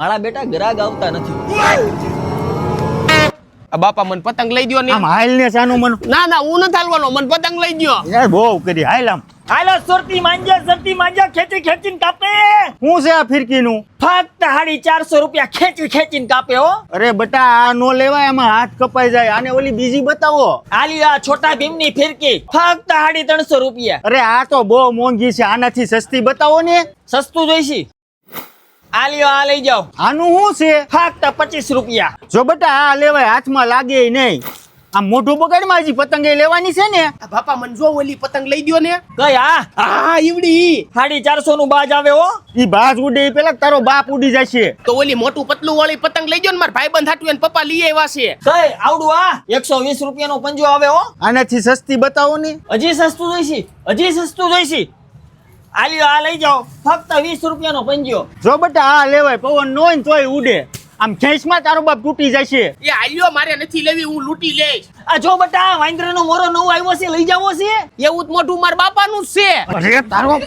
મારા બેટા ગ્રાહક આવતા નથી. બાપા મને પતંગ લઈ દ્યો ને. આમ હાલ ને સાનું મન. ના ના હું નથી હાલવાનો, મને પતંગ લઈ દ્યો. યાર બહુ કરી હાલ આમ. હાલો સુરતી માંજા ખેંચી ખેંચીને કાપે. હું છે આ ફિરકીનું? ફક્ત 450 રૂપિયા ખેંચી ખેંચીને કાપે હો. અરે બટા આ નો લેવાય, એમાં હાથ કપાઈ જાય. આને ઓલી બીજી બતાવો. આલી આ છોટા ભીમની ફિરકી ફક્ત 350 રૂપિયા. અરે આ તો બહુ મોંઘી છે, આનાથી સસ્તી બતાવો ને. સસ્તું જોઈશી? આલિયો આ લઈ જાઓ. આનું શું છે? ફક્ત 25 રૂપિયા. જો બટા આ લેવાય, હાથમાં લાગે નહીં. આ મોઢું બગાડમાં હજી પતંગે લેવાની છે ને. બાપા મને જો ઓલી પતંગ લઈ દ્યો ને. કઈ આ હા ઈવડી 450 નું બાજ આવે હો. ઈ બાજ ઉડે ઈ પેલા તારો બાપ ઉડી જશે. તો ઓલી મોટું પતલું વાળી પતંગ લઈ દ્યો ને, મારા ભાઈબંધ હાટુ એને પપ્પા લઈ આવ્યા છે. કઈ આવડું આ 120 રૂપિયાનો પંજો આવે હો. આનાથી સસ્તી બતાવો ને. હજી સસ્તું જોઈશી? હજી સસ્તું જોઈશી? આલિયો આ લઈ જાઓ, ફક્ત 20 રૂપિયાનો પંજો. જો બટા આ લેવાય, પવન નો હોય ને તોય ઉડે. આમ ખેંચમાં તારો બાપ તૂટી જશે. એ આલ્યો મારે નથી લેવી, હું લૂંટી લઈશ. આ જો બટા વાંદરાનો મોરો નવો આવ્યો છે, લઈ જાવો છે. એવું જ મોઢું મારા બાપાનું જ છે. અરે તારો